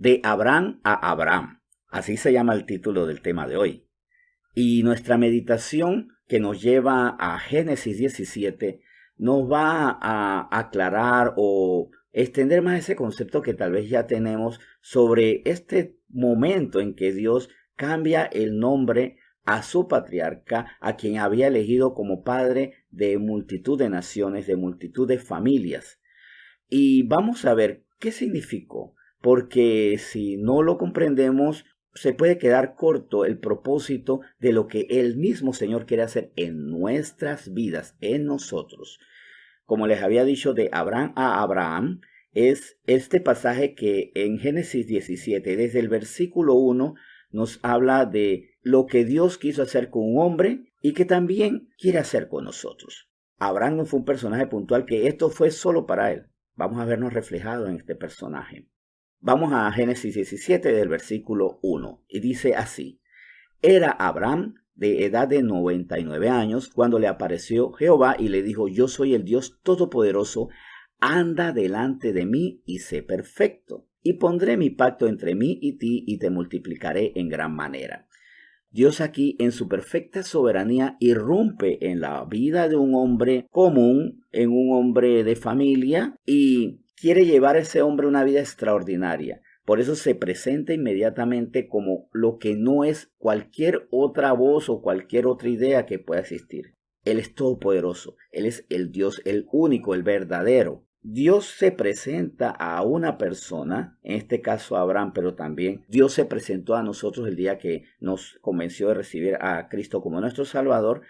De Abraham a Abraham. Así se llama el título del tema de hoy. Y nuestra meditación que nos lleva a Génesis 17 nos va a aclarar o extender más ese concepto que tal vez ya tenemos sobre este momento en que Dios cambia el nombre a su patriarca, a quien había elegido como padre de multitud de naciones, de multitud de familias. Y vamos a ver qué significó, porque si no lo comprendemos, se puede quedar corto el propósito de lo que el mismo Señor quiere hacer en nuestras vidas, en nosotros. Como les había dicho, de Abraham a Abraham, es este pasaje que en Génesis 17, desde el versículo 1, nos habla de lo que Dios quiso hacer con un hombre y que también quiere hacer con nosotros. Abraham no fue un personaje puntual, que esto fue solo para él. Vamos a vernos reflejados en este personaje. Vamos a Génesis 17 del versículo 1 y dice así: Era Abraham de edad de 99 años cuando le apareció Jehová y le dijo: Yo soy el Dios Todopoderoso, anda delante de mí y sé perfecto, y pondré mi pacto entre mí y ti y te multiplicaré en gran manera. Dios aquí en su perfecta soberanía irrumpe en la vida de un hombre común, en un hombre de familia, y quiere llevar a ese hombre una vida extraordinaria. Por eso se presenta inmediatamente como lo que no es cualquier otra voz o cualquier otra idea que pueda existir. Él es todopoderoso, Él es el Dios, el único, el verdadero. Dios se presenta a una persona, en este caso a Abraham, pero también Dios se presentó a nosotros el día que nos convenció de recibir a Cristo como nuestro Salvador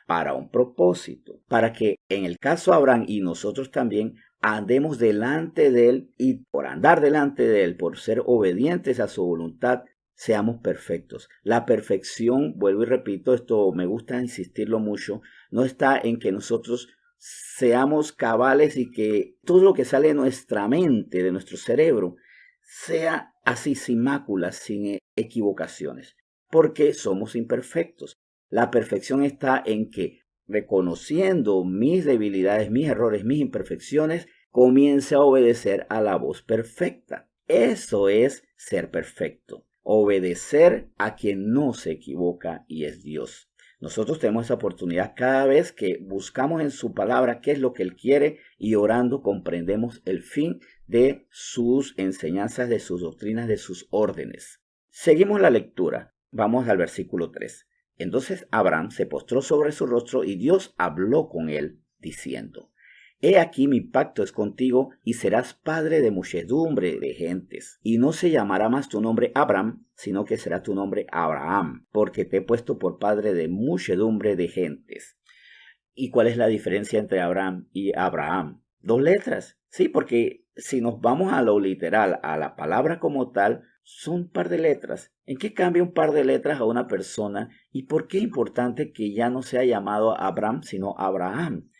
para un propósito, para que en el caso de Abraham y nosotros también andemos delante de Él y por andar delante de Él, por ser obedientes a su voluntad, seamos perfectos. La perfección, vuelvo y repito, esto me gusta insistirlo mucho, no está en que nosotros seamos cabales y que todo lo que sale de nuestra mente, de nuestro cerebro, sea así sin máculas, sin equivocaciones, porque somos imperfectos. La perfección está en que, reconociendo mis debilidades, mis errores, mis imperfecciones, comience a obedecer a la voz perfecta. Eso es ser perfecto, obedecer a quien no se equivoca y es Dios. Nosotros tenemos esa oportunidad cada vez que buscamos en su palabra qué es lo que Él quiere y orando comprendemos el fin de sus enseñanzas, de sus doctrinas, de sus órdenes. Seguimos la lectura. Vamos al versículo 3. Entonces Abraham se postró sobre su rostro y Dios habló con él diciendo: He aquí mi pacto es contigo y serás padre de muchedumbre de gentes. Y no se llamará más tu nombre Abraham, sino que será tu nombre Abraham, porque te he puesto por padre de muchedumbre de gentes. ¿Y cuál es la diferencia entre Abraham y Abraham? 2 letras. Sí, porque si nos vamos a lo literal, a la palabra como tal, son un par de letras. ¿En qué cambia un par de letras a una persona? ¿Y por qué es importante que ya no sea llamado Abraham, sino Abraham?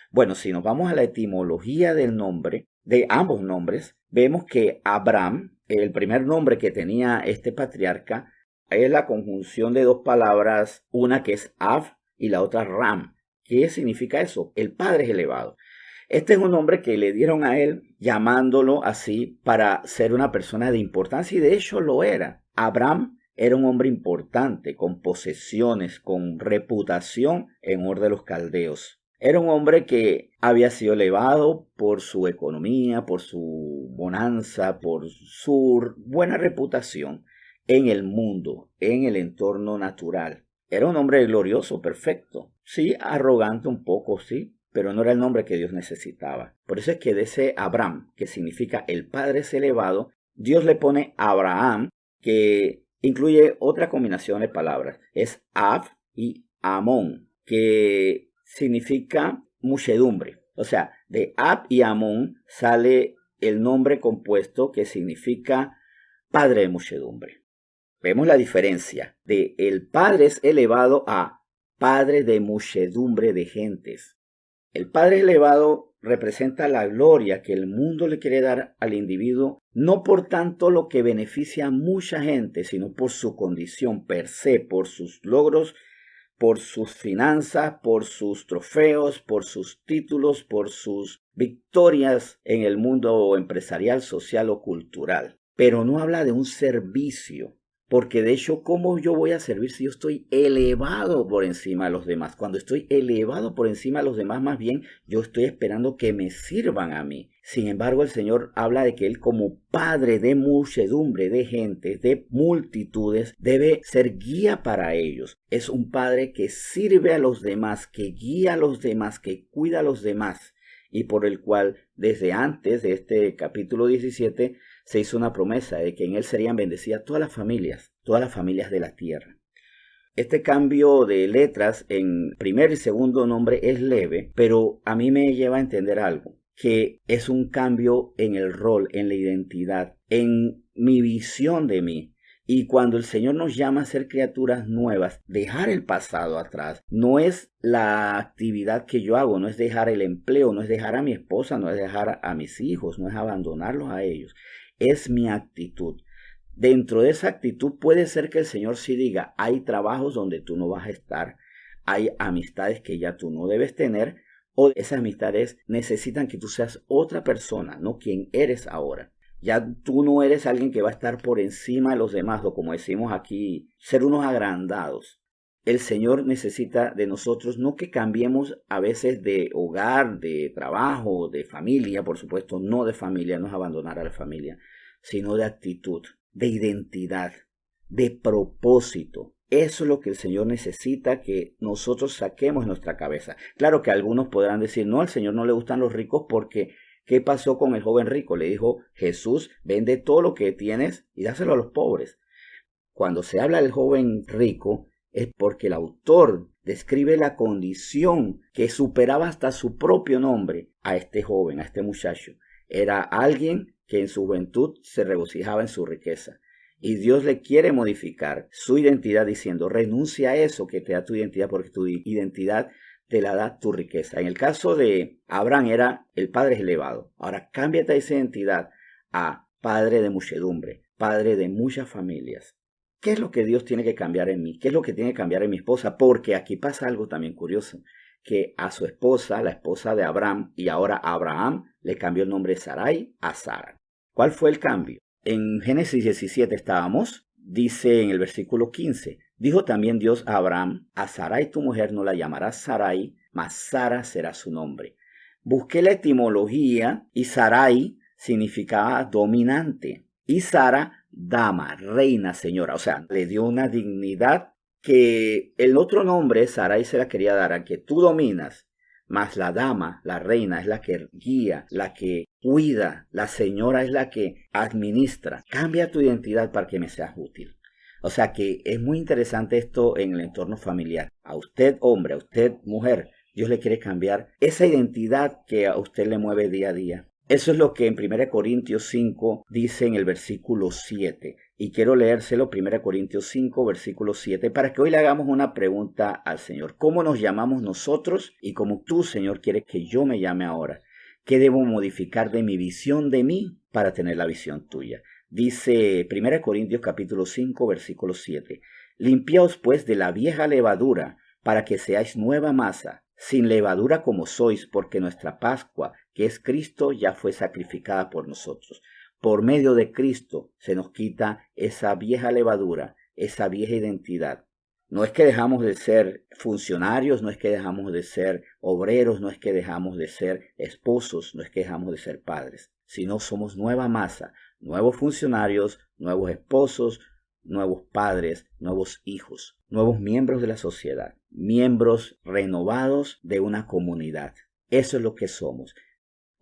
Bueno, si nos vamos a la etimología del nombre, de ambos nombres, vemos que Abraham, el primer nombre que tenía este patriarca, es la conjunción de 2 palabras, una que es Av y la otra Ram. ¿Qué significa eso? El Padre es elevado. Este es un nombre que le dieron a él llamándolo así para ser una persona de importancia y de hecho lo era. Abraham era un hombre importante, con posesiones, con reputación en Ur de los Caldeos. Era un hombre que había sido elevado por su economía, por su bonanza, por su buena reputación en el mundo, en el entorno natural. Era un hombre glorioso, perfecto. Sí, arrogante un poco, sí, pero no era el nombre que Dios necesitaba. Por eso es que de ese Abraham, que significa el Padre es elevado, Dios le pone Abraham, que incluye otra combinación de palabras. Es Av y Amón, que significa muchedumbre. O sea, de Ab y Amón sale el nombre compuesto que significa padre de muchedumbre. Vemos la diferencia de el padre es elevado a padre de muchedumbre de gentes. El padre elevado representa la gloria que el mundo le quiere dar al individuo, no por tanto lo que beneficia a mucha gente, sino por su condición per se, por sus logros, por sus finanzas, por sus trofeos, por sus títulos, por sus victorias en el mundo empresarial, social o cultural. pero no habla de un servicio. Porque de hecho, ¿cómo yo voy a servir si yo estoy elevado por encima de los demás? Cuando estoy elevado por encima de los demás, más bien yo estoy esperando que me sirvan a mí. Sin embargo, el Señor habla de que Él como Padre de muchedumbre, de gente, de multitudes, debe ser guía para ellos. Es un Padre que sirve a los demás, que guía a los demás, que cuida a los demás. Y por el cual desde antes de este capítulo 17 se hizo una promesa de que en él serían bendecidas todas las familias de la tierra. Este cambio de letras en primer y segundo nombre es leve, pero a mí me lleva a entender algo, que es un cambio en el rol, en la identidad, en mi visión de mí. Y cuando el Señor nos llama a ser criaturas nuevas, dejar el pasado atrás, no es la actividad que yo hago, no es dejar el empleo, no es dejar a mi esposa, no es dejar a mis hijos, no es abandonarlos a ellos, es mi actitud. Dentro de esa actitud puede ser que el Señor sí diga, hay trabajos donde tú no vas a estar, hay amistades que ya tú no debes tener, o esas amistades necesitan que tú seas otra persona, no quien eres ahora. Ya tú no eres alguien que va a estar por encima de los demás, o como decimos aquí, ser unos agrandados. El Señor necesita de nosotros no que cambiemos a veces de hogar, de trabajo, de familia, por supuesto, no de familia, no es abandonar a la familia, sino de actitud, de identidad, de propósito. Eso es lo que el Señor necesita que nosotros saquemos de nuestra cabeza. Claro que algunos podrán decir, no, al Señor no le gustan los ricos porque ¿qué pasó con el joven rico? Le dijo, Jesús, vende todo lo que tienes y dáselo a los pobres. Cuando se habla del joven rico, es porque el autor describe la condición que superaba hasta su propio nombre a este joven, a este muchacho. Era alguien que en su juventud se regocijaba en su riqueza. Y Dios le quiere modificar su identidad diciendo, renuncia a eso que te da tu identidad, porque tu identidad te la da tu riqueza. En el caso de Abraham era el padre elevado. Ahora cámbiate esa identidad a padre de muchedumbre, padre de muchas familias. ¿Qué es lo que Dios tiene que cambiar en mí? ¿Qué es lo que tiene que cambiar en mi esposa? Porque aquí pasa algo también curioso, que a su esposa, la esposa de Abraham, y ahora Abraham, le cambió el nombre Sarai a Sara. ¿Cuál fue el cambio? En Génesis 17 estábamos, dice en el versículo 15, dijo también Dios a Abraham, a Sarai tu mujer no la llamarás Sarai, mas Sara será su nombre. Busqué la etimología y Sarai significaba dominante y Sara dama, reina, señora, o sea, le dio una dignidad que el otro nombre Sarai se la quería dar a que tú dominas, mas la dama, la reina, es la que guía, la que cuida, la señora es la que administra. Cambia tu identidad para que me seas útil. O sea que es muy interesante esto en el entorno familiar. A usted hombre, a usted mujer, Dios le quiere cambiar esa identidad que a usted le mueve día a día. Eso es lo que en 1 Corintios 5 dice en el versículo 7. Y quiero leérselo, 1 Corintios 5, versículo 7, para que hoy le hagamos una pregunta al Señor. ¿Cómo nos llamamos nosotros y cómo tú, Señor, quieres que yo me llame ahora? ¿Qué debo modificar de mi visión de mí para tener la visión tuya? Dice 1 Corintios capítulo 5, versículo 7. Limpiaos pues de la vieja levadura para que seáis nueva masa, sin levadura como sois, porque nuestra Pascua, que es Cristo, ya fue sacrificada por nosotros. Por medio de Cristo se nos quita esa vieja levadura, esa vieja identidad. No es que dejamos de ser funcionarios, no es que dejamos de ser obreros, no es que dejamos de ser esposos, no es que dejamos de ser padres, sino somos nueva masa, nuevos funcionarios, nuevos esposos, nuevos padres, nuevos hijos, nuevos miembros de la sociedad, miembros renovados de una comunidad. Eso es lo que somos.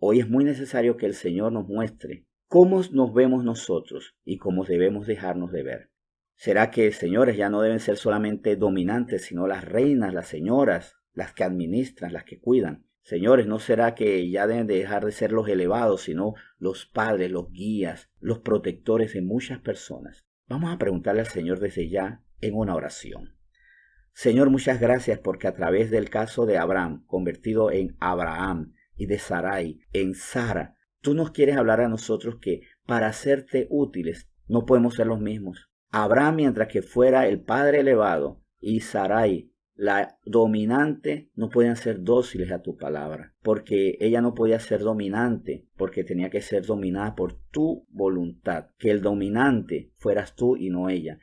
Hoy es muy necesario que el Señor nos muestre cómo nos vemos nosotros y cómo debemos dejarnos de ver. ¿Será que, señores, ya no deben ser solamente dominantes, sino las reinas, las señoras, las que administran, las que cuidan? Señores, ¿no será que ya deben de dejar de ser los elevados, sino los padres, los guías, los protectores de muchas personas? Vamos a preguntarle al Señor desde ya en una oración. Señor, muchas gracias porque a través del caso de Abraham, convertido en Abraham, y de Sarai en Sara, tú nos quieres hablar a nosotros que para hacerte útiles no podemos ser los mismos. Abraham, mientras que fuera el padre elevado, y Sarai, La dominante no podían ser dóciles a tu palabra, porque ella no podía ser dominante, porque tenía que ser dominada por tu voluntad, que el dominante fueras tú y no ella.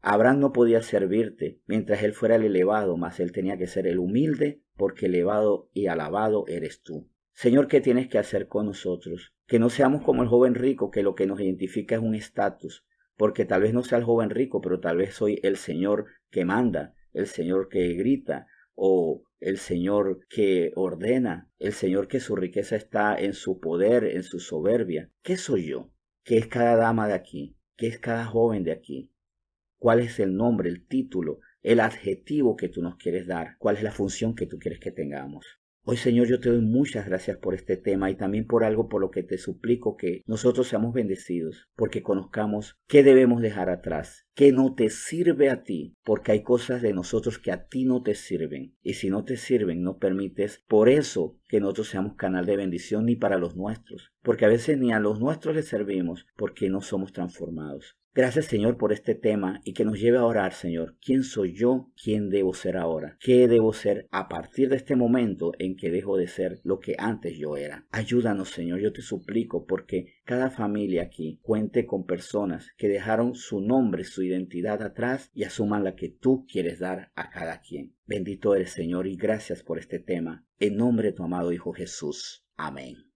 Abraham no podía servirte mientras él fuera el elevado, mas él tenía que ser el humilde, porque elevado y alabado eres tú. Señor, ¿qué tienes que hacer con nosotros? Que no seamos como el joven rico, que lo que nos identifica es un estatus, porque tal vez no sea el joven rico, pero tal vez soy el Señor que manda, el Señor que grita, o el Señor que ordena, el Señor que su riqueza está en su poder, en su soberbia. ¿Qué soy yo? ¿Qué es cada dama de aquí? ¿Qué es cada joven de aquí? ¿Cuál es el nombre, el título, el adjetivo que tú nos quieres dar? ¿Cuál es la función que tú quieres que tengamos? Hoy, Señor, yo te doy muchas gracias por este tema y también por algo por lo que te suplico que nosotros seamos bendecidos, porque conozcamos qué debemos dejar atrás, qué no te sirve a ti, porque hay cosas de nosotros que a ti no te sirven. Y si no te sirven, no permites por eso que nosotros seamos canal de bendición ni para los nuestros, porque a veces ni a los nuestros les servimos porque no somos transformados. Gracias, Señor, por este tema y que nos lleve a orar, Señor. ¿Quién soy yo? ¿Quién debo ser ahora? ¿Qué debo ser a partir de este momento en que dejo de ser lo que antes yo era? Ayúdanos, Señor, yo te suplico, porque cada familia aquí cuente con personas que dejaron su nombre, su identidad atrás y asuman la que tú quieres dar a cada quien. Bendito eres, Señor, y gracias por este tema. En nombre de tu amado Hijo Jesús. Amén.